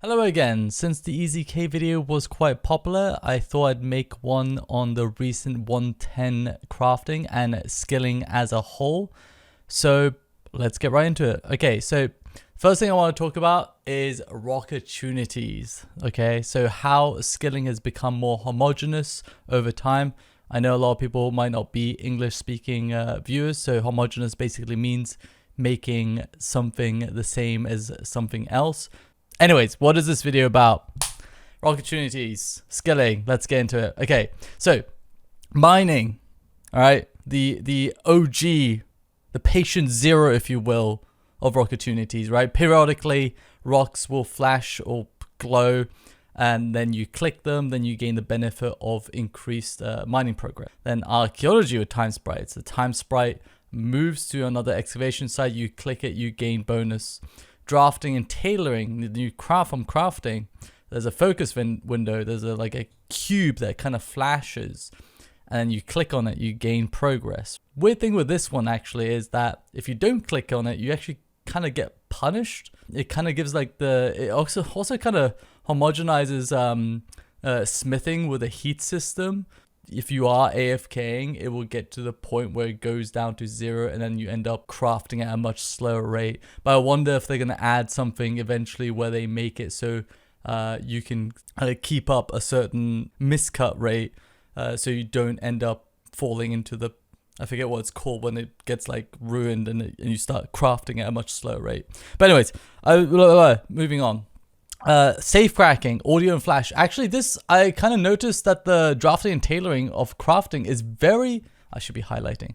Hello again. Since the EZK video was quite popular, I thought I'd make one on the recent 110 crafting and skilling as a whole. So let's get right into it. Okay, so first thing I want to talk about is rockertunities. Okay, so how skilling has become more homogeneous over time. I know a lot of people might not be English speaking viewers, so homogeneous basically means making something the same as something else. Anyways, what is this video about? Rockertunities, skilling, let's get into it. Okay, so mining, all right, the OG, the patient zero, if you will, of rockertunities, right? Periodically, rocks will flash or glow, and then you click them, then you gain the benefit of increased mining progress. Then archaeology with time sprites. The time sprite moves to another excavation site, you click it, you gain bonus. Drafting and tailoring, the new craft from crafting, there's a focus window, there's like a cube that kind of flashes, and you click on it, you gain progress. Weird thing with this one actually is that if you don't click on it, you actually kind of get punished. It kind of gives like it also kind of homogenizes smithing with a heat system. If you are AFKing, it will get to the point where it goes down to 0 and then you end up crafting at a much slower rate. But I wonder if they're going to add something eventually where they make it so you can keep up a certain miscut rate so you don't end up falling into the, I forget what it's called when it gets like ruined and you start crafting at a much slower rate. But anyways, moving on. Safe cracking, audio and flash. Actually, this, I kind of noticed that the drafting and tailoring of crafting is very, I should be highlighting,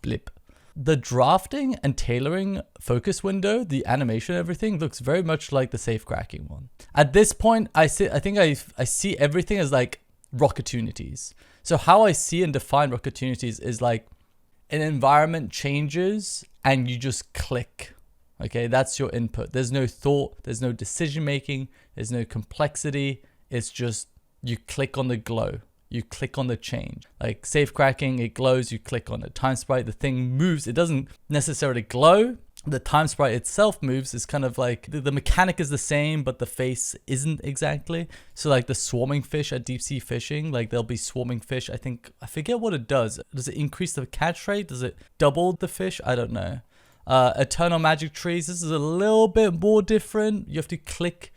blip. The drafting and tailoring focus window, the animation, everything looks very much like the safe cracking one. At this point, I think I see everything as like rockertunities. So how I see and define rockertunities is like an environment changes and you just click. Okay, that's your input. There's no thought, there's no decision making, there's no complexity. It's just you click on the glow, you click on the change. Like safe cracking, it glows, you click on it. Time sprite, the thing moves. It doesn't necessarily glow. The time sprite itself moves. It's kind of like the mechanic is the same, but the face isn't exactly. So like the swarming fish at deep sea fishing, like there'll be swarming fish. I forget what it does. Does it increase the catch rate? Does it double the fish? I don't know. Eternal magic trees, this is a little bit more different. You have to click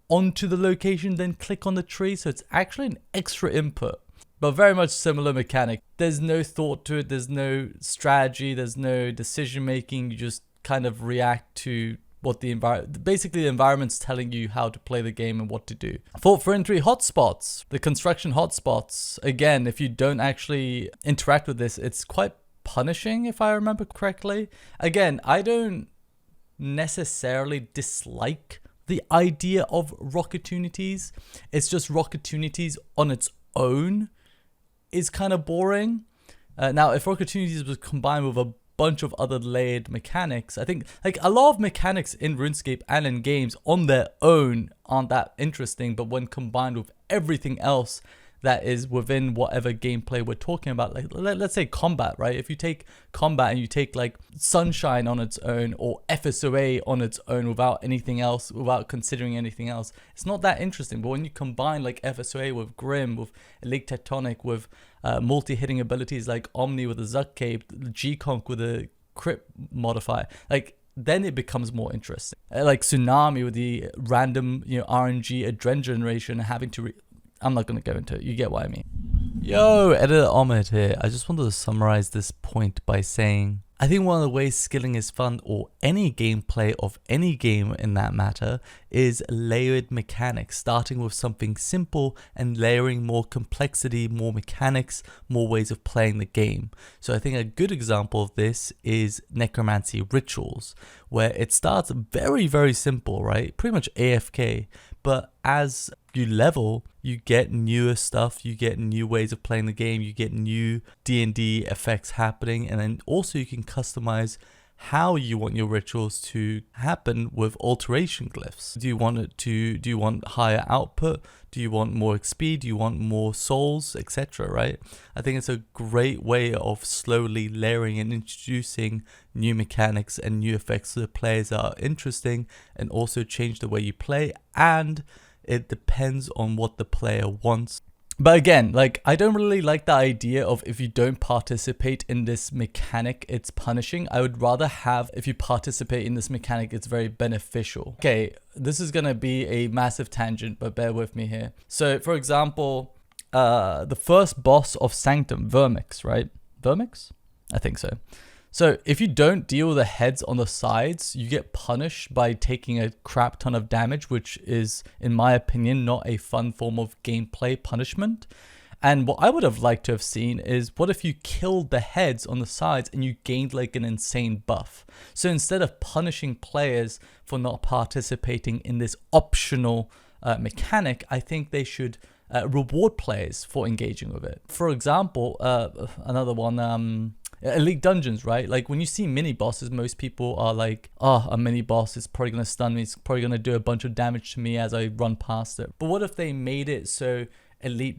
onto the location, then click on the tree. So it's actually an extra input, but very much similar mechanic. There's no thought to it. There's no strategy. There's no decision making. You just kind of react to what the basically the environment's telling you how to play the game and what to do. Thought for entry hotspots, the construction hotspots. Again, if you don't actually interact with this, it's quite punishing, if I remember correctly. Again, I don't necessarily dislike the idea of rockertunities. It's just rockertunities on its own is kind of boring. Now, if rockertunities was combined with a bunch of other layered mechanics, I think like a lot of mechanics in RuneScape and in games on their own aren't that interesting, but when combined with everything else that is within whatever gameplay we're talking about, like let's say combat, right? If you take combat and you take like Sunshine on its own or FSOA on its own without anything else, without considering anything else, it's not that interesting. But when you combine like FSOA with Grim, with Elite Tectonic, with multi-hitting abilities like Omni with a Zuck Cape, G-Conk with a crit modifier, like then it becomes more interesting. Like Tsunami with the random, RNG adrenaline generation, having to I'm not going to go into it. You get what I mean. Yo, RunescapeOmid here. I just wanted to summarize this point by saying, I think one of the ways skilling is fun, or any gameplay of any game in that matter, is layered mechanics, starting with something simple and layering more complexity, more mechanics, more ways of playing the game. So I think a good example of this is necromancy rituals, where it starts very, very simple, right? Pretty much AFK. But as you level, you get newer stuff, you get new ways of playing the game, you get new D&D effects happening, and then also you can customize how you want your rituals to happen with alteration glyphs. Do you want higher output? Do you want more XP? Do you want more souls, etc., right? I think it's a great way of slowly layering and introducing new mechanics and new effects to the players that are interesting, and also change the way you play, and it depends on what the player wants. But again, like, I don't really like the idea of if you don't participate in this mechanic, it's punishing. I would rather have, if you participate in this mechanic, it's very beneficial. Okay, this is going to be a massive tangent, but bear with me here. So, for example, the first boss of Sanctum, Vermix, right? Vermix? I think so. So if you don't deal with the heads on the sides, you get punished by taking a crap ton of damage, which is, in my opinion, not a fun form of gameplay punishment. And what I would have liked to have seen is, what if you killed the heads on the sides and you gained like an insane buff? So instead of punishing players for not participating in this optional mechanic, I think they should reward players for engaging with it. For example, another one, Elite Dungeons, right? Like, when you see mini bosses, most people are like, oh, a mini boss is probably going to stun me. It's probably going to do a bunch of damage to me as I run past it. But what if they made it so elite,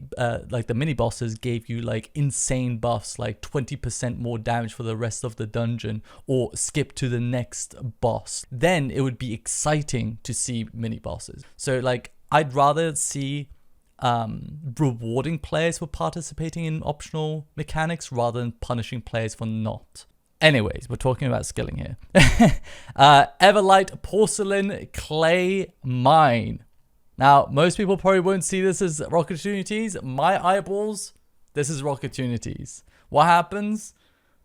like the mini bosses gave you like insane buffs, like 20% more damage for the rest of the dungeon, or skip to the next boss? Then it would be exciting to see mini bosses. So like, I'd rather see rewarding players for participating in optional mechanics rather than punishing players for not. Anyways, we're talking about skilling here. Everlight Porcelain Clay Mine. Now, most people probably won't see this as rockertunities. My eyeballs, this is rockertunities. What happens?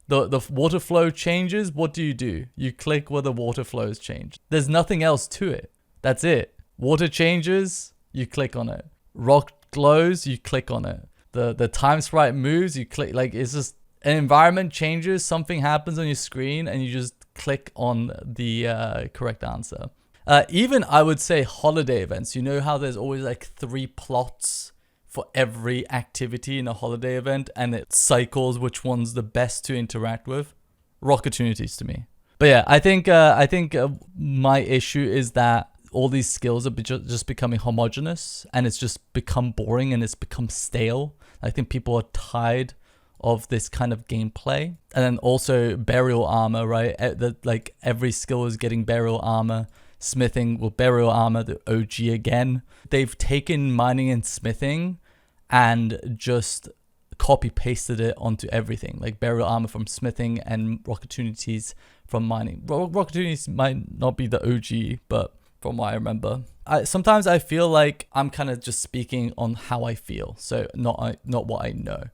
The water flow changes. What do? You click where the water flows change. There's nothing else to it. That's it. Water changes, you click on it. Rock glows, you click on it. The time sprite moves, you click. Like, it's just an environment changes, something happens on your screen, and you just click on the correct answer. Even I would say holiday events. You know how there's always like 3 plots for every activity in a holiday event, and it cycles which one's the best to interact with? Rockertunities to me. But yeah, I think my issue is that all these skills are just becoming homogenous, and it's just become boring, and it's become stale. I think people are tired of this kind of gameplay. And then also burial armor, right? Like, every skill is getting burial armor. Smithing, well, burial armor, the OG again. They've taken mining and smithing and just copy pasted it onto everything, like burial armor from smithing and rockertunities from mining. Rockertunities might not be the OG, but from what I remember, sometimes I feel like I'm kind of just speaking on how I feel, so not what I know.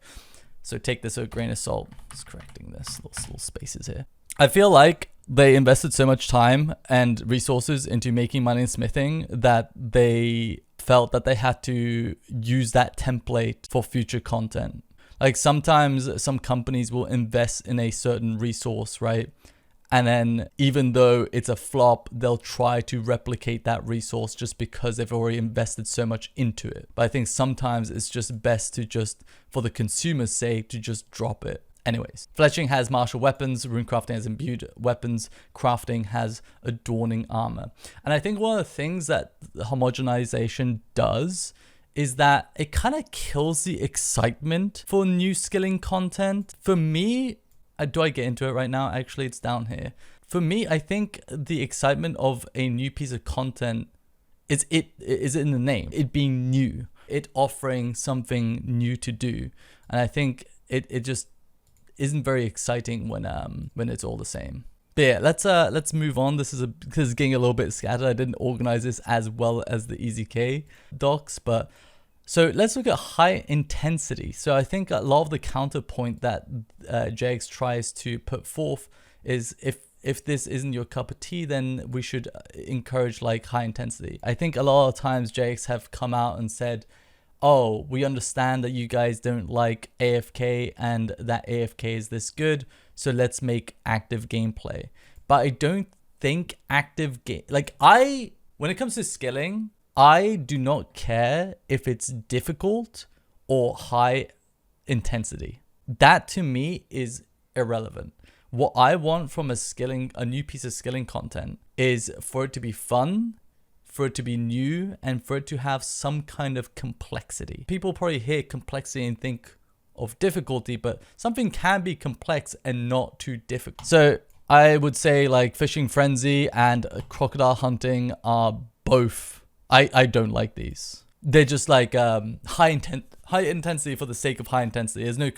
So take this with a grain of salt. Just correcting this little spaces here. I feel like they invested so much time and resources into making mining and smithing that they felt that they had to use that template for future content. Like, sometimes some companies will invest in a certain resource, right? And then even though it's a flop, they'll try to replicate that resource just because they've already invested so much into it. But I think sometimes it's just best to just, for the consumer's sake, to just drop it. Anyways, fletching has martial weapons, runecrafting has imbued weapons, crafting has adorning armor. And I think one of the things that homogenization does is that it kind of kills the excitement for new skilling content. For me, do I get into it right now? Actually, it's down here. For me, I think the excitement of a new piece of content is in the name. It being new. It offering something new to do. And I think it just isn't very exciting when it's all the same. But yeah, let's move on. This is getting a little bit scattered. I didn't organize this as well as the EZK docs, but so let's look at high intensity. So I think a lot of the counterpoint that JX tries to put forth is if this isn't your cup of tea, then we should encourage like high intensity. I think a lot of times JX have come out and said, oh, we understand that you guys don't like AFK and that AFK is this good, so let's make active gameplay. But I don't think when it comes to skilling, I do not care if it's difficult or high intensity. That to me is irrelevant. What I want from a new piece of skilling content is for it to be fun, for it to be new, and for it to have some kind of complexity. People probably hear complexity and think of difficulty, but something can be complex and not too difficult. So I would say like Fishing Frenzy and Crocodile Hunting are both, I don't like these. They're just like high intensity for the sake of high intensity. There's no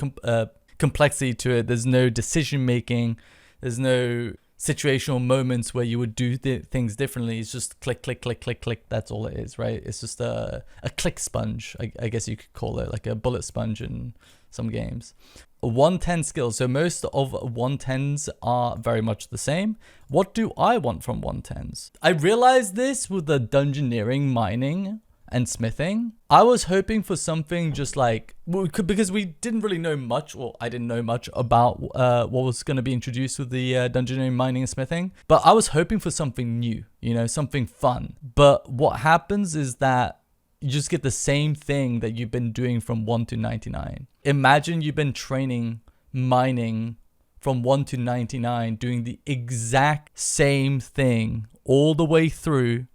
complexity to it. There's no decision making. There's no situational moments where you would do things differently. It's just click, click, click, click, click. That's all it is, right? It's just a click sponge, I guess you could call it, like a bullet sponge in some games. 110 skills. So most of 110s are very much the same. What do I want from 110s? I realized this with the dungeoneering, mining, and smithing. I was hoping for something just like, because we didn't really know much, or I didn't know much about what was going to be introduced with the dungeoneering, mining, and smithing. But I was hoping for something new, you know, something fun. But what happens is that you just get the same thing that you've been doing from 1 to 99. Imagine you've been training mining from 1 to 99, doing the exact same thing all the way through,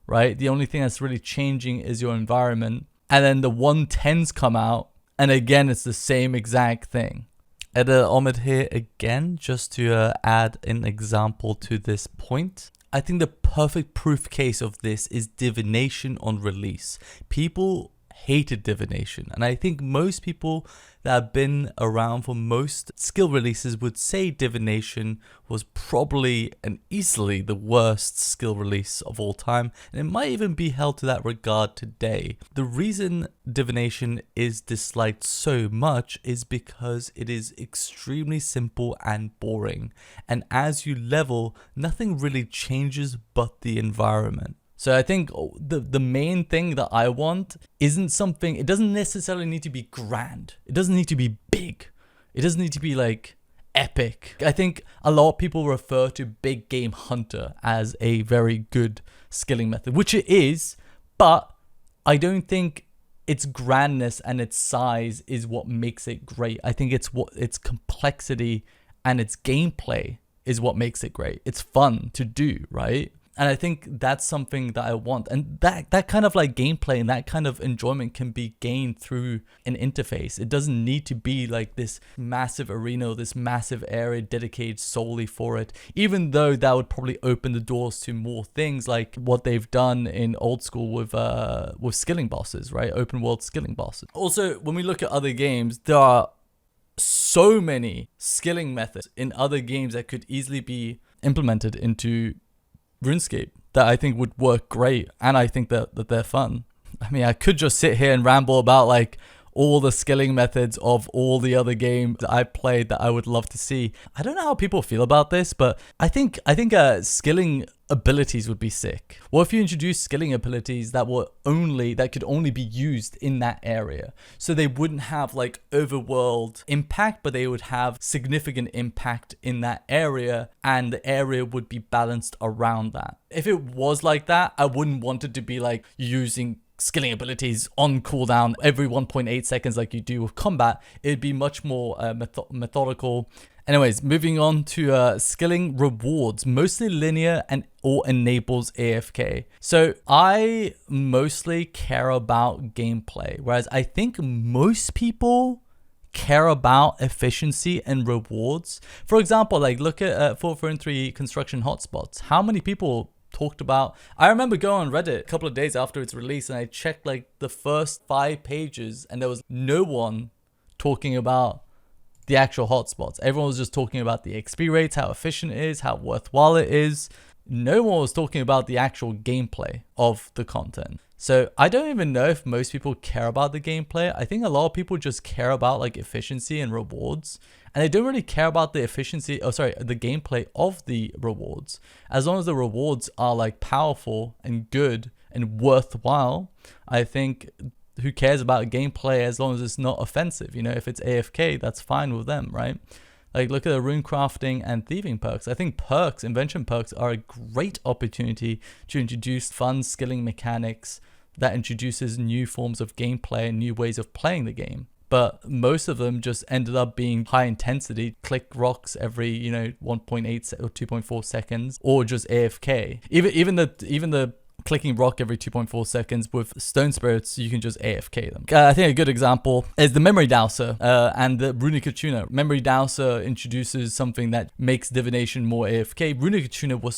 right? The only thing that's really changing is your environment. And then the 110s come out, and again, it's the same exact thing. Omid here again, just to add an example to this point. I think the perfect proof case of this is divination on release. People hated divination, and I think most people that have been around for most skill releases would say divination was probably and easily the worst skill release of all time, and it might even be held to that regard today. The reason divination is disliked so much is because it is extremely simple and boring, and as you level, nothing really changes but the environment. So I think the main thing that I want isn't something, it doesn't necessarily need to be grand. It doesn't need to be big. It doesn't need to be like epic. I think a lot of people refer to Big Game Hunter as a very good skilling method, which it is, but I don't think its grandness and its size is what makes it great. I think it's what its complexity and its gameplay is what makes it great. It's fun to do, right? And I think that's something that I want. And that kind of like gameplay and that kind of enjoyment can be gained through an interface. It doesn't need to be like this massive arena or this massive area dedicated solely for it, even though that would probably open the doors to more things like what they've done in old school with skilling bosses, right? Open world skilling bosses. Also, when we look at other games, there are so many skilling methods in other games that could easily be implemented into RuneScape that I think would work great, and I think that they're fun. I mean, I could just sit here and ramble about like all the skilling methods of all the other games that I've played that I would love to see. I don't know how people feel about this, but I think skilling abilities would be sick. What if you introduce skilling abilities that could only be used in that area? So they wouldn't have like overworld impact, but they would have significant impact in that area, and the area would be balanced around that. If it was like that, I wouldn't want it to be like using skilling abilities on cooldown every 1.8 seconds like you do with combat. It'd be much more methodical. Anyways, moving on to skilling rewards, mostly linear and or enables AFK. So I mostly care about gameplay, whereas I think most people care about efficiency and rewards. For example, like look at 4.3 construction hotspots. How many people talked about? I remember going on Reddit a couple of days after its release, and I checked like the first 5 pages, and there was no one talking about the actual hotspots. Everyone was just talking about the XP rates, how efficient it is, how worthwhile it is. No one was talking about the actual gameplay of the content. So I don't even know if most people care about the gameplay. I think a lot of people just care about like efficiency and rewards, and they don't really care about the the gameplay of the rewards. As long as the rewards are like powerful and good and worthwhile, I think who cares about gameplay as long as it's not offensive? You know, if it's AFK, that's fine with them, right? Like look at the rune crafting and thieving perks. I think invention perks are a great opportunity to introduce fun skilling mechanics that introduces new forms of gameplay and new ways of playing the game. but most of them just ended up being high intensity, click rocks every, 1.8 or 2.4 seconds, or just AFK. Even the clicking rock every 2.4 seconds with stone spirits, you can just AFK them. I think a good example is the memory dowser and the runic tuner. Memory dowser introduces something that makes divination more AFK. Runic tuner was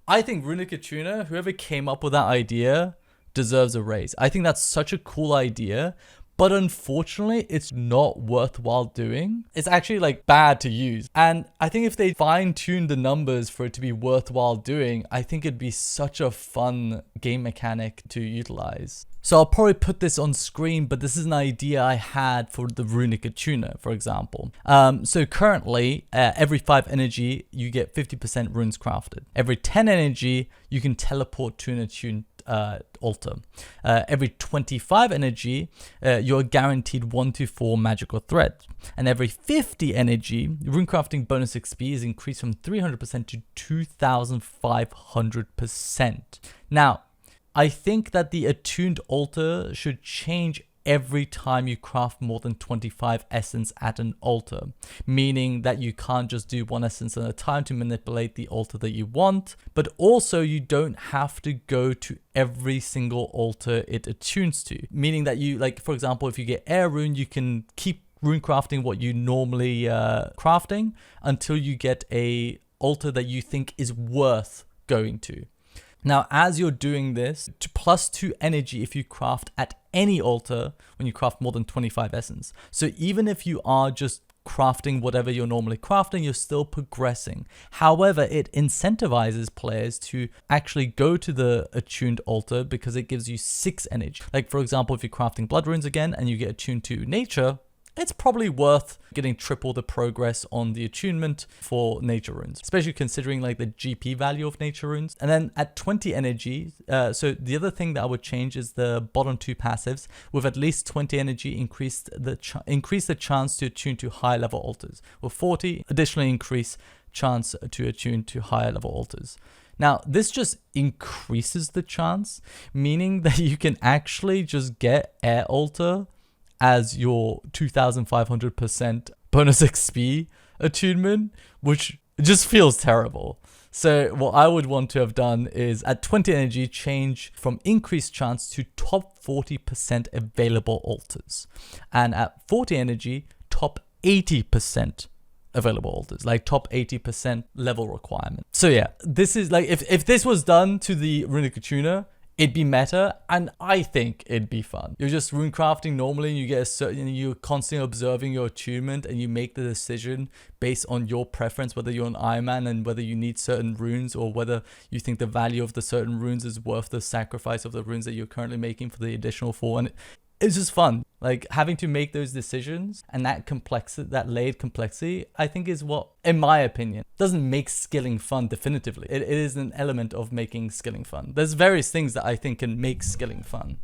I think runic tuner, whoever came up with that idea, deserves a raise. I think that's such a cool idea, but unfortunately, it's not worthwhile doing. It's actually like bad to use. And I think if they fine-tune the numbers for it to be worthwhile doing, I think it'd be such a fun game mechanic to utilize. So I'll probably put this on screen, but this is an idea I had for the runic tuner, for example. So currently, every 5 energy, you get 50% runes crafted. Every 10 energy, you can teleport to an attuned altar. Every 25 energy, you're guaranteed 1 to 4 magical threads. And every 50 energy, runecrafting bonus XP is increased from 300% to 2,500%. Now, I think that the attuned altar should change every time you craft more than 25 essence at an altar, meaning that you can't just do 1 essence at a time to manipulate the altar that you want, but also you don't have to go to every single altar it attunes to, meaning that you, like, for example, if you get air rune, you can keep rune crafting what you normally crafting until you get a altar that you think is worth going to. Now, as you're doing this, +2 energy if you craft at any altar when you craft more than 25 essence. So even if you are just crafting whatever you're normally crafting, you're still progressing. However, it incentivizes players to actually go to the attuned altar because it gives you 6 energy. Like, for example, if you're crafting blood runes again and you get attuned to nature, it's probably worth getting triple the progress on the attunement for nature runes, especially considering like the GP value of nature runes. And then at 20 energy, so the other thing that I would change is the bottom 2 passives. With at least 20 energy, increase the chance to attune to higher level altars. With 40, additionally increase chance to attune to higher level altars. Now, this just increases the chance, meaning that you can actually just get air altar as your 2,500% bonus XP attunement, which just feels terrible. So what I would want to have done is at 20 energy, change from increased chance to top 40% available altars. And at 40 energy, top 80% available altars, like top 80% level requirement. So yeah, this is like, if this was done to the runic tuner, it'd be meta, and I think it'd be fun. You're just rune crafting normally, and you get a certain, you're constantly observing your attunement, and you make the decision based on your preference, whether you're an Iron Man and whether you need certain runes, or whether you think the value of the certain runes is worth the sacrifice of the runes that you're currently making for the additional 4. And it's just fun. Like, having to make those decisions and that complexity, that layered complexity, I think is what, in my opinion, doesn't make skilling fun definitively. It is an element of making skilling fun. There's various things that I think can make skilling fun.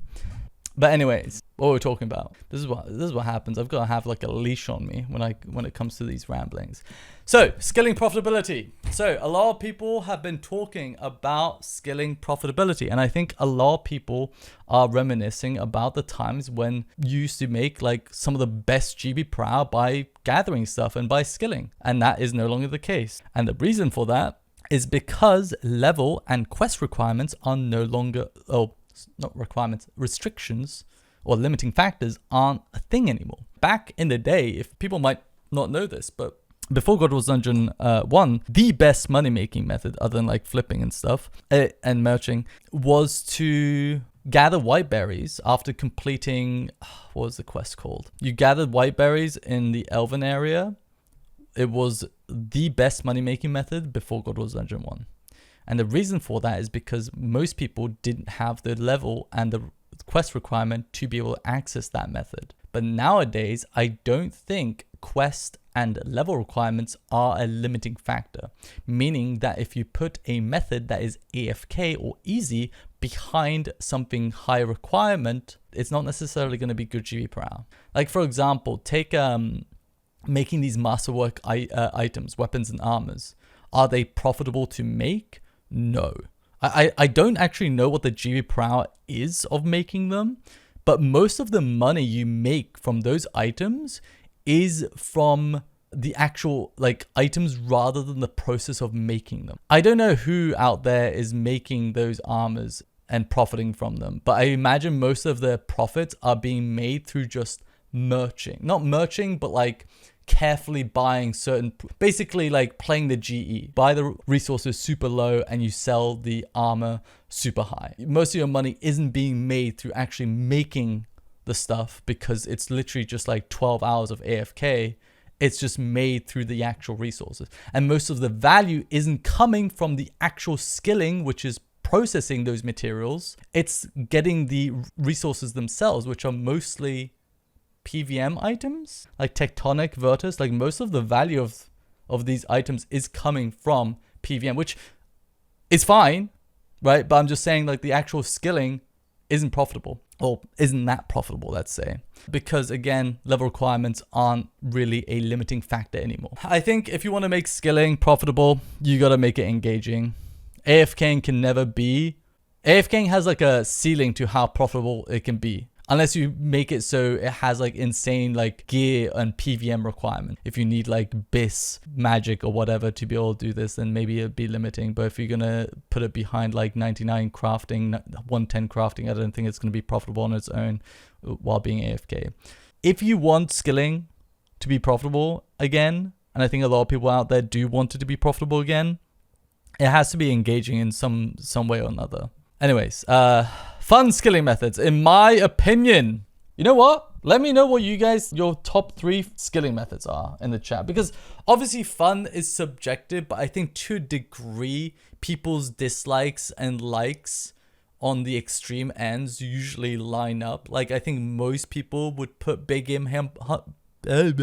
But anyways, what we're talking about, this is what happens. I've got to have like a leash on me when it comes to these ramblings. So, skilling profitability. So, a lot of people have been talking about skilling profitability, and I think a lot of people are reminiscing about the times when you used to make like some of the best GB per hour by gathering stuff and by skilling, and that is no longer the case. And the reason for that is because level and quest requirements are no longer, not requirements, restrictions or limiting factors aren't a thing anymore. Back in the day, if people might not know this, but before God Wars Dungeon 1, the best money-making method, other than like flipping and stuff and merching, was to gather white berries after completing, what was the quest called? You gathered white berries in the Elven area. It was the best money-making method before God Wars Dungeon 1. And the reason for that is because most people didn't have the level and the quest requirement to be able to access that method. But nowadays, I don't think quest and level requirements are a limiting factor, meaning that if you put a method that is AFK or easy behind something high requirement, it's not necessarily going to be good GB per hour. Like, for example, take making these masterwork items, weapons and armors. Are they profitable to make? No. I don't actually know what the GB per hour is of making them, But most of the money you make from those items is from the actual like items rather than the process of making them. I don't know who out there is making those armors and profiting from them, but I imagine most of their profits are being made through just merching. Not merching, but like carefully buying certain, basically like playing the GE. Buy the resources super low and you sell the armor super high. Most of your money isn't being made through actually making the stuff because it's literally just like 12 hours of AFK. It's just made through the actual resources. And most of the value isn't coming from the actual skilling, which is processing those materials. It's getting the resources themselves, which are mostly PVM items, like tectonic vertus. Like most of the value of these items is coming from PVM, which is fine, right? But I'm just saying like the actual skilling isn't profitable, or isn't that profitable, let's say, because again, level requirements aren't really a limiting factor anymore. I think if you want to make skilling profitable, you got to make it engaging. AFKing can never be. AFKing has like a ceiling to how profitable it can be, unless you make it so it has like insane like gear and PVM requirement. If you need like BIS magic or whatever to be able to do this, then maybe it'd be limiting. But if you're gonna put it behind like 99 crafting, 110 crafting, I don't think it's gonna be profitable on its own while being AFK. If you want skilling to be profitable again, and I think a lot of people out there do want it to be profitable again, it has to be engaging in some way or another. Anyways, fun skilling methods, in my opinion. You know what? Let me know what your top 3 skilling methods are in the chat, because obviously fun is subjective, but I think to a degree, people's dislikes and likes on the extreme ends usually line up. Like I think most people would put big game hunter at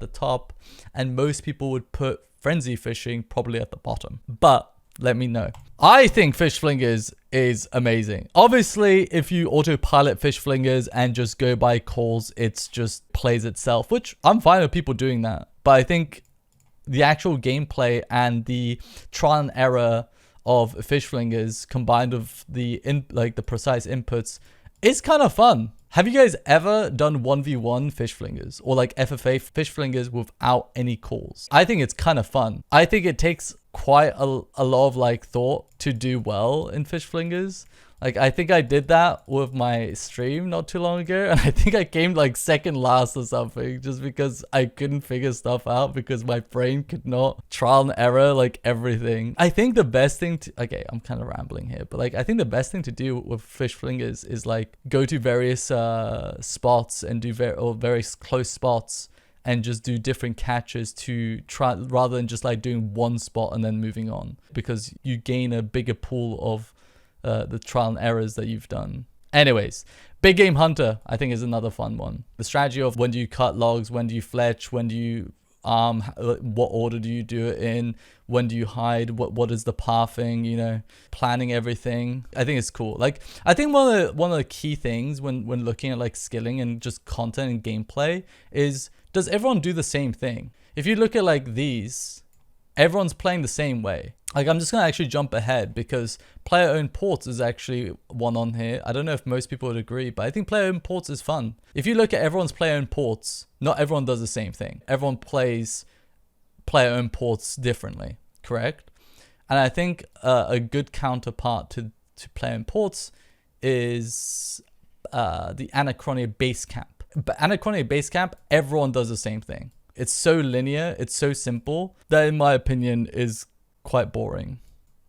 the top, and most people would put frenzy fishing probably at the bottom. But let me know. I think fish flingers is amazing. Obviously, if you autopilot fish flingers and just go by calls, it's just plays itself, which I'm fine with people doing that. But I think the actual gameplay and the trial and error of fish flingers combined with the precise inputs is kind of fun. Have you guys ever done 1v1 fish flingers or like FFA fish flingers without any calls? I think it's kind of fun. I think it takes quite a lot of like thought to do well in fish flingers. Like I think I did that with my stream not too long ago, and I think I came like second last or something just because I couldn't figure stuff out because my brain could not trial and error like everything. I think the best thing to, okay, I'm kind of rambling here, but like I think the best thing to do with fish flingers is like go to various spots and do very close spots and just do different catches to try, rather than just like doing one spot and then moving on, because you gain a bigger pool of the trial and errors that you've done. Anyways, big game hunter I think is another fun one. The strategy of when do you cut logs, when do you fletch, when do you what order do you do it in, when do you hide, what is the pathing, you know, planning everything. I think it's cool. Like I think one of the key things when looking at like skilling and just content and gameplay is, does everyone do the same thing? If you look at like these, everyone's playing the same way. Like I'm just gonna actually jump ahead because player-owned ports is actually one on here. I don't know if most people would agree, but I think player-owned ports is fun. If you look at everyone's player-owned ports, not everyone does the same thing. Everyone plays player-owned ports differently, correct? And I think a good counterpart to player-owned ports is the Anachronia base camp. But Anachronia base camp, everyone does the same thing. It's so linear, it's so simple, that in my opinion is quite boring.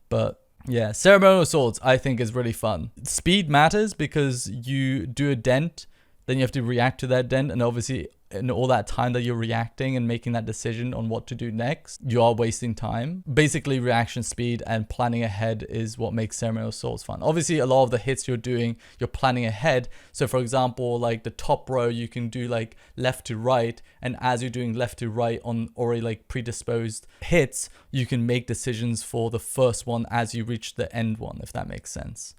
But yeah, ceremonial swords I think is really fun. Speed matters because you do a dent, then you have to react to that dent, and obviously in all that time that you're reacting and making that decision on what to do next, you are wasting time. Basically reaction speed and planning ahead is what makes ceremonial swords fun. Obviously a lot of the hits you're doing, you're planning ahead. So for example, like the top row, you can do like left to right, and as you're doing left to right on already like predisposed hits, you can make decisions for the first one as you reach the end one, if that makes sense.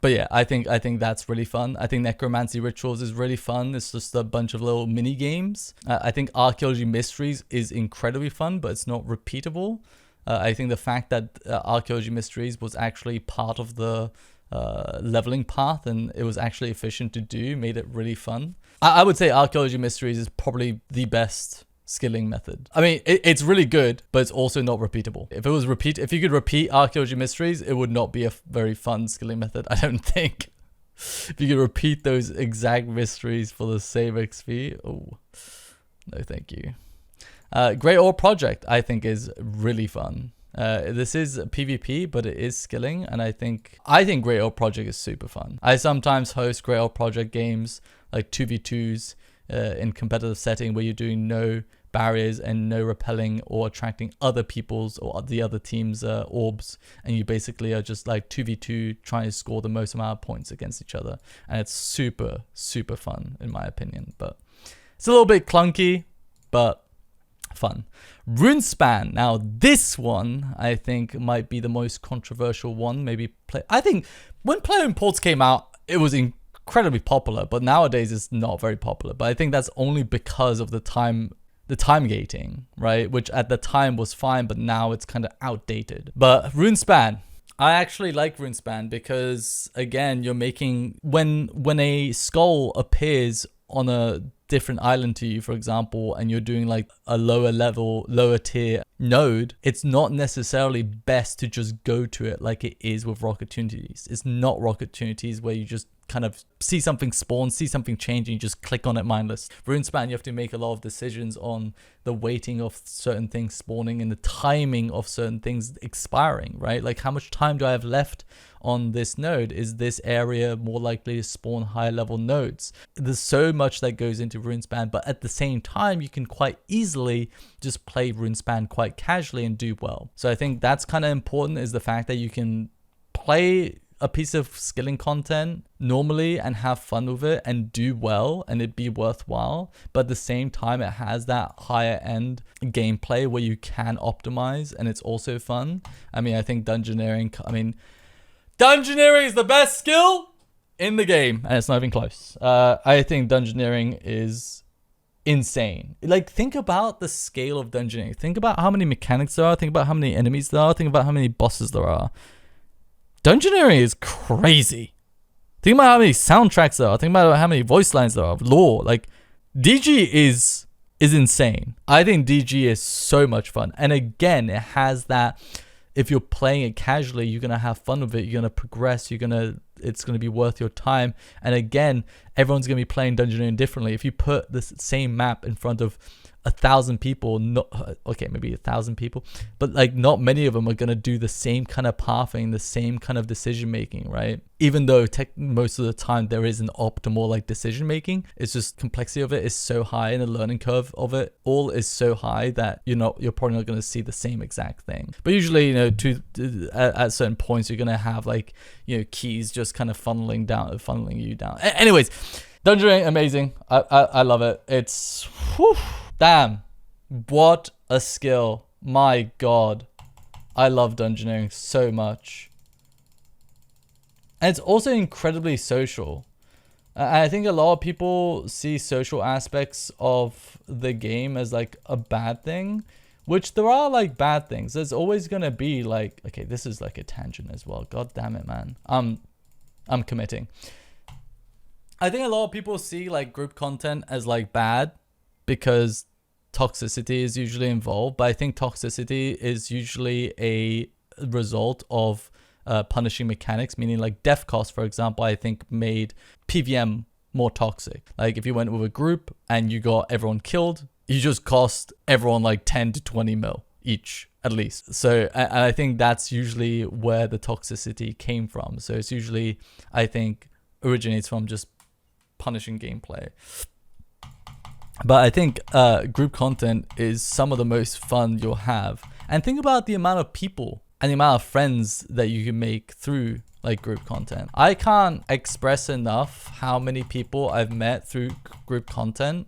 But yeah, I think that's really fun. I think Necromancy Rituals is really fun. It's just a bunch of little mini games. I think Archaeology Mysteries is incredibly fun, but it's not repeatable. I think the fact that Archaeology Mysteries was actually part of the leveling path, and it was actually efficient to do, made it really fun. I would say Archaeology Mysteries is probably the best skilling method. I mean, it's really good, but it's also not repeatable. If you could repeat Archaeology Mysteries, it would not be a very fun skilling method, I don't think. If you could repeat those exact mysteries for the same XP, oh, no thank you. Great Ore Project, I think, is really fun. This is PvP, but it is skilling, and I think Great Ore Project is super fun. I sometimes host Great Ore Project games, like 2v2s in competitive setting, where you're doing no barriers and no repelling or attracting other people's or the other team's orbs, and you basically are just like 2v2 trying to score the most amount of points against each other, and it's super fun in my opinion. But it's a little bit clunky, but fun. Runespan. Now this one I think might be the most controversial one. I think when Player Imports came out, it was incredibly popular, but nowadays it's not very popular. But I think that's only because of the time gating, right? Which at the time was fine, but now it's kind of outdated. But Runespan, I actually like Runespan because, again, you're making, when a skull appears on a different island to you, for example, and you're doing like a lower tier node, it's not necessarily best to just go to it like it is with rockertunities. It's not rockertunities where you just kind of see something spawn, see something change, and you just click on it mindless. Runespan, you have to make a lot of decisions on the weighting of certain things spawning and the timing of certain things expiring, right? Like, how much time do I have left on this node? Is this area more likely to spawn higher level nodes? There's so much that goes into Runespan, but at the same time, you can quite easily just play Runespan quite casually and do well. So I think that's kind of important, is the fact that you can play a piece of skilling content normally and have fun with it and do well and it be worthwhile, but at the same time it has that higher end gameplay where you can optimize and it's also fun. I mean, I think dungeoneering is the best skill in the game, and it's not even close. I think dungeoneering is insane. Like, think about the scale of dungeoneering. Think about how many mechanics there are. Think about how many enemies there are. Think about how many bosses there are. Dungeoneering is crazy. Think about how many soundtracks there are. Think about how many voice lines there are. Lore. Like, DG is insane. I think DG is so much fun. And again, it has that, if you're playing it casually, you're going to have fun with it. You're going to progress. It's going to be worth your time. And again, everyone's going to be playing Dungeoneering differently. If you put this same map in front of 1,000 people, maybe 1,000 people, but like not many of them are going to do the same kind of pathing, the same kind of decision making, right? Even though most of the time there is an optimal like decision making, it's just complexity of it is so high and the learning curve of it all is so high that you're probably not going to see the same exact thing. But usually, at certain points, you're going to have like, keys just kind of funneling you down. Anyways, Dungeoneering, amazing. I love it. It's damn, what a skill. My God. I love Dungeoneering so much. And it's also incredibly social. I think a lot of people see social aspects of the game as like a bad thing, which there are like bad things. There's always going to be like, okay, this is like a tangent as well. God damn it, man. I'm committing. I think a lot of people see like group content as like bad because toxicity is usually involved, but I think toxicity is usually a result of punishing mechanics, meaning like death cost, for example, I think made PVM more toxic. Like if you went with a group and you got everyone killed, you just cost everyone like 10 to 20 mil each at least. So and I think that's usually where the toxicity came from. So it's usually, I think, originates from just punishing gameplay. But I think group content is some of the most fun you'll have. And think about the amount of people and the amount of friends that you can make through like group content. I can't express enough how many people I've met through group content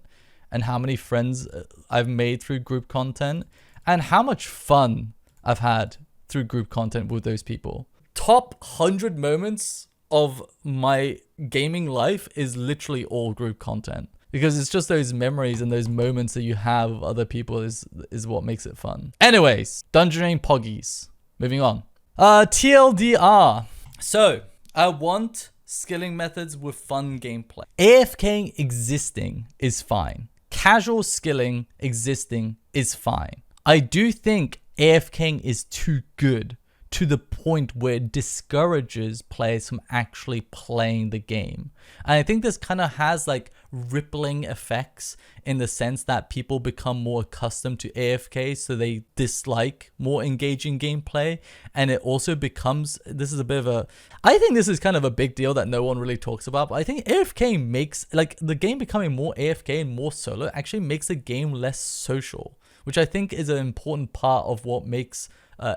and how many friends I've made through group content and how much fun I've had through group content with those people. Top 100 moments of my gaming life is literally all group content, because it's just those memories and those moments that you have with other people is what makes it fun. Anyways, Dungeoneering Poggies. Moving on. TLDR. So I want skilling methods with fun gameplay. AFKing existing is fine. Casual skilling existing is fine. I do think AFKing is too good to the point where it discourages players from actually playing the game. And I think this kind of has like rippling effects in the sense that people become more accustomed to AFK, so they dislike more engaging gameplay. And it also becomes, this is a bit of a, I think this is kind of a big deal that no one really talks about, but I think AFK makes, like the game becoming more AFK and more solo actually makes the game less social, which I think is an important part of what makes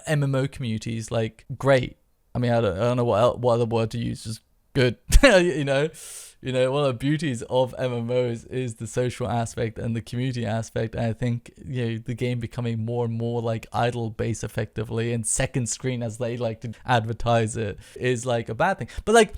MMO communities like great. I mean, I don't know what other word to use. Just good. you know, one of the beauties of MMOs is the social aspect and the community aspect. And I think the game becoming more and more like idle based effectively, and second screen as they like to advertise it, is like a bad thing. But like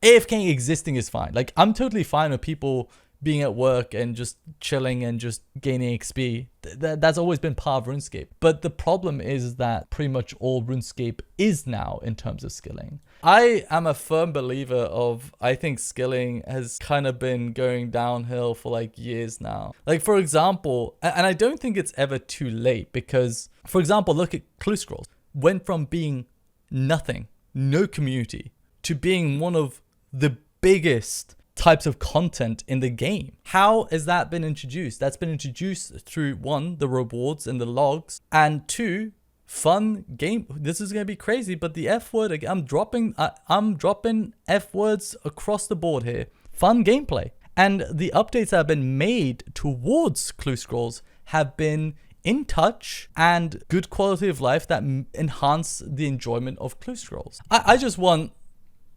AFK existing is fine. Like I'm totally fine with people being at work and just chilling and just gaining XP. That's always been part of RuneScape. But the problem is that pretty much all RuneScape is now in terms of skilling. I am a firm believer of, I think skilling has kind of been going downhill for like years now. Like for example, and I don't think it's ever too late, because for example, look at Clue Scrolls. Went from being nothing, no community, to being one of the biggest types of content in the game. How has that been introduced? That's been introduced through one, the rewards and the logs, and two, fun game. This is going to be crazy, but the F word again, I'm dropping F words across the board here. Fun gameplay. And the updates that have been made towards Clue Scrolls have been in touch and good quality of life that enhance the enjoyment of Clue Scrolls. I just want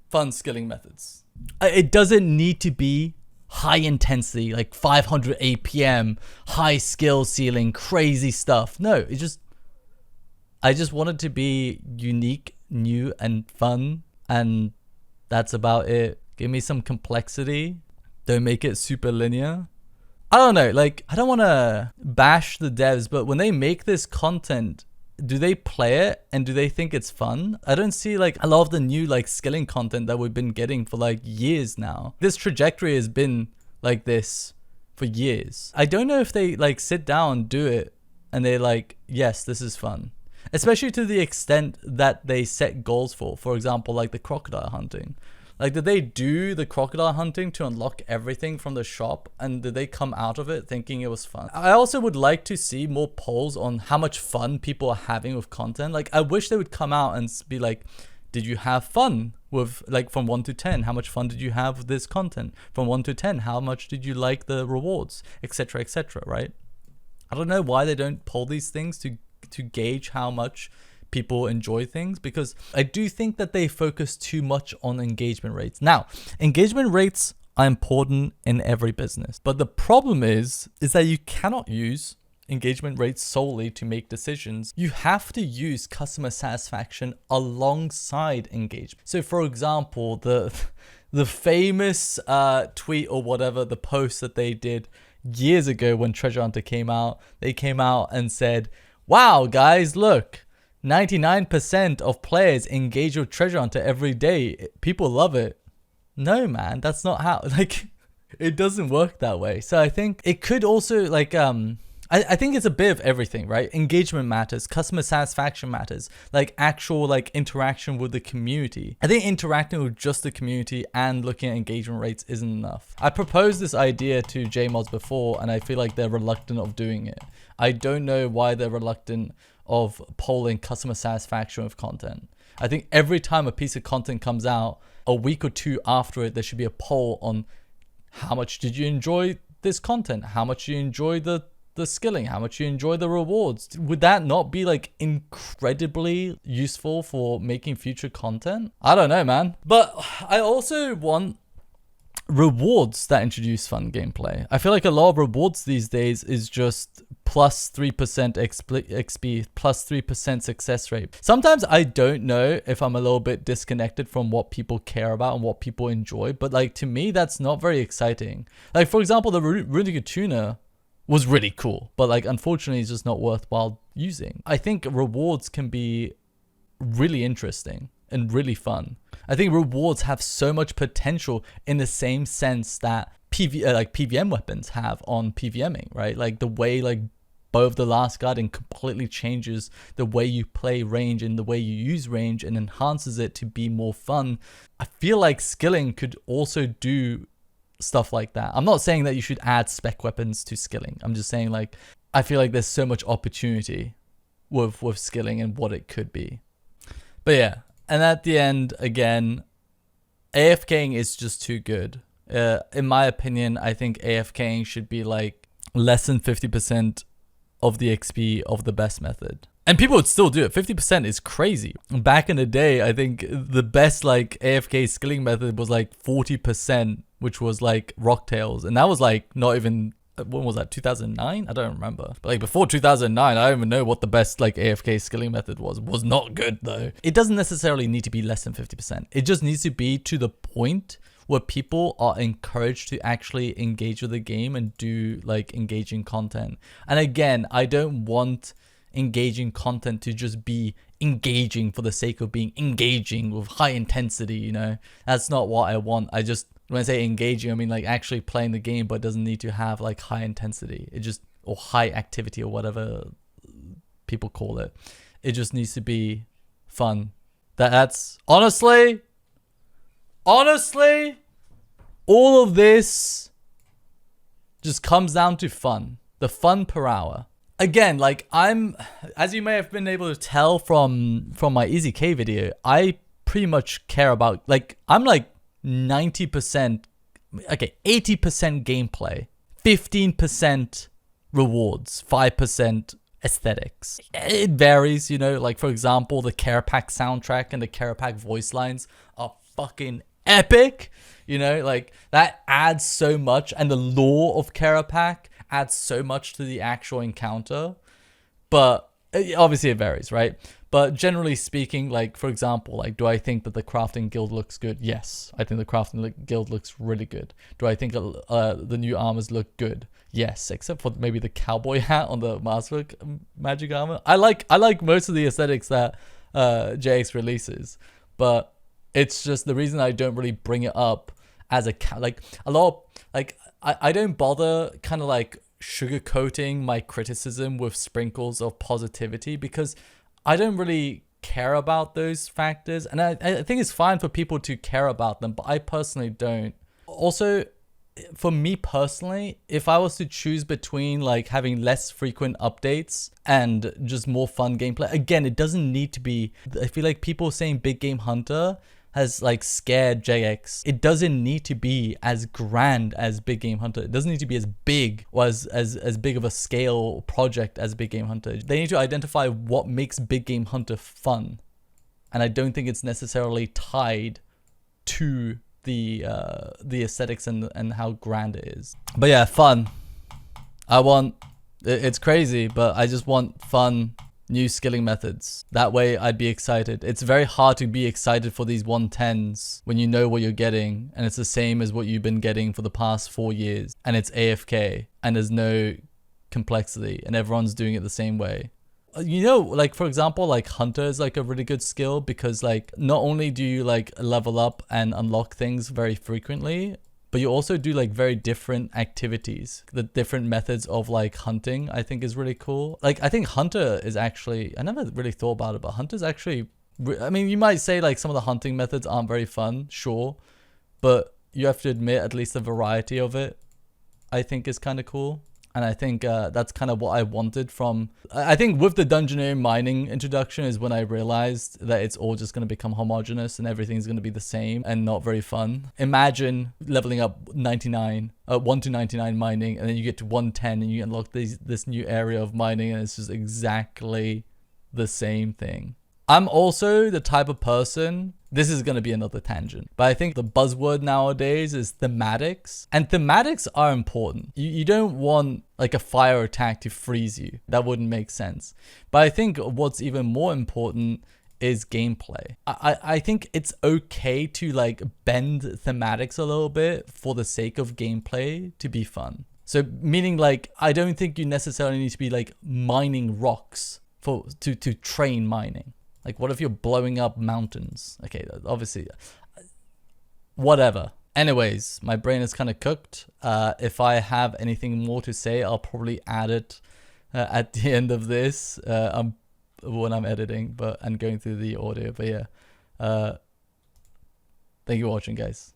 fun skilling methods. It doesn't need to be high intensity, like 500 APM, high skill ceiling, crazy stuff. No, I just want it to be unique, new, and fun. And that's about it. Give me some complexity. Don't make it super linear. I don't know, like, I don't want to bash the devs, but when they make this content, do they play it and do they think it's fun? I don't see like a lot of the new like skilling content that we've been getting for like years now. This trajectory has been like this for years. I don't know if they like sit down, do it, and they're like, yes, this is fun. Especially to the extent that they set goals for example, like the crocodile hunting. Like, did they do the crocodile hunting to unlock everything from the shop? And did they come out of it thinking it was fun? I also would like to see more polls on how much fun people are having with content. Like, I wish they would come out and be like, did you have fun with, like, from 1 to 10? How much fun did you have with this content? From 1 to 10, how much did you like the rewards? Etc, right? I don't know why they don't poll these things to gauge how much people enjoy things, because I do think that they focus too much on engagement rates. Now, engagement rates are important in every business, but the problem is that you cannot use engagement rates solely to make decisions. You have to use customer satisfaction alongside engagement. So for example, the famous tweet or whatever, the post that they did years ago when Treasure Hunter came out, they came out and said, wow guys, look, 99% of players engage with Treasure Hunter every day. People love it. No, man, that's not how, like, it doesn't work that way. So I think it could also, like, I think it's a bit of everything, right? Engagement matters, customer satisfaction matters, like actual like interaction with the community. I think interacting with just the community and looking at engagement rates isn't enough. I proposed this idea to JMods before, and I feel like they're reluctant of doing it. I don't know why they're reluctant of polling customer satisfaction with content. I think every time a piece of content comes out, a week or two after it, there should be a poll on how much did you enjoy this content? How much you enjoy the skilling? How much you enjoy the rewards? Would that not be like incredibly useful for making future content? I don't know, man. But I also want rewards that introduce fun gameplay. I feel like a lot of rewards these days is just plus 3% XP, plus 3% success rate. Sometimes I don't know if I'm a little bit disconnected from what people care about and what people enjoy, but like to me, that's not very exciting. Like for example, the Runic Tuna was really cool, but like unfortunately it's just not worthwhile using. I think rewards can be really interesting, and really fun. I think rewards have so much potential in the same sense that PVM weapons have on PVMing, right? Like the way like Bow of the Last Guardian completely changes the way you play range and the way you use range and enhances it to be more fun. I feel like skilling could also do stuff like that. I'm not saying that you should add spec weapons to skilling. I'm just saying like I feel like there's so much opportunity with skilling and what it could be. But yeah, and at the end, again, AFKing is just too good. In my opinion, I think AFKing should be like less than 50% of the XP of the best method. And people would still do it. 50% is crazy. Back in the day, I think the best like AFK skilling method was like 40%, which was like Rocktails. And that was like not even, when was that, 2009? I don't remember. But like before 2009, I don't even know what the best like AFK skilling method was. Was not good though. It doesn't necessarily need to be less than 50%. It just needs to be to the point where people are encouraged to actually engage with the game and do like engaging content. And again, I don't want engaging content to just be engaging for the sake of being engaging with high intensity, you know. That's not what I want. I just, when I say engaging, I mean like actually playing the game, but it doesn't need to have like high intensity. It just, or high activity or whatever people call it. It just needs to be fun. That's honestly, all of this just comes down to fun. The fun per hour. Again, like I'm, as you may have been able to tell from my EZK video, I pretty much care about, like, I'm like 90%, okay, 80% gameplay, 15% rewards, 5% aesthetics. It varies, you know, like for example, the Carapack soundtrack and the Carapack voice lines are fucking epic, you know, like that adds so much, and the lore of Carapack adds so much to the actual encounter. But obviously it varies, right? But generally speaking, like for example, like do I think that the crafting guild looks good? Yes, I think the crafting guild looks really good. Do I think the new armors look good? Yes, except for maybe the cowboy hat on the Masterwork magic armor. I like most of the aesthetics that JX releases, but it's just the reason I don't really bring it up as a like a lot of, like I don't bother kind of like sugarcoating my criticism with sprinkles of positivity, because I don't really care about those factors, and I think it's fine for people to care about them, but I personally don't. Also, for me personally, if I was to choose between like having less frequent updates and just more fun gameplay, again, it doesn't need to be, I feel like people saying Big Game Hunter has like scared JX. It doesn't need to be as grand as Big Game Hunter. It doesn't need to be as big or as big of a scale project as Big Game Hunter. They need to identify what makes Big Game Hunter fun. And I don't think it's necessarily tied to the aesthetics and how grand it is. But yeah, fun. It's crazy, but I just want fun new skilling methods. That way I'd be excited. It's very hard to be excited for these 110s when you know what you're getting, and it's the same as what you've been getting for the past 4 years, and it's AFK and there's no complexity and everyone's doing it the same way. You know, like for example, like Hunter is like a really good skill, because like not only do you like level up and unlock things very frequently, but you also do like very different activities. The different methods of like hunting, I think, is really cool. Like I think Hunter is actually, I never really thought about it, but Hunter's actually, I mean, you might say like some of the hunting methods aren't very fun, sure, but you have to admit at least the variety of it, I think, is kind of cool. And I think that's kind of what I wanted from, I think with the dungeoneering mining introduction is when I realized that it's all just going to become homogenous and everything's going to be the same and not very fun. Imagine leveling up 1 to 99 mining, and then you get to 110 and you unlock this new area of mining, and it's just exactly the same thing. I'm also the type of person, this is going to be another tangent, but I think the buzzword nowadays is thematics, and thematics are important. You don't want like a fire attack to freeze you. That wouldn't make sense. But I think what's even more important is gameplay. I think it's okay to like bend thematics a little bit for the sake of gameplay to be fun. So meaning like, I don't think you necessarily need to be like mining rocks to train mining. Like, what if you're blowing up mountains? Okay, obviously, whatever. Anyways, my brain is kind of cooked. If I have anything more to say, I'll probably add it at the end of this when I'm editing and going through the audio. But yeah, thank you for watching, guys.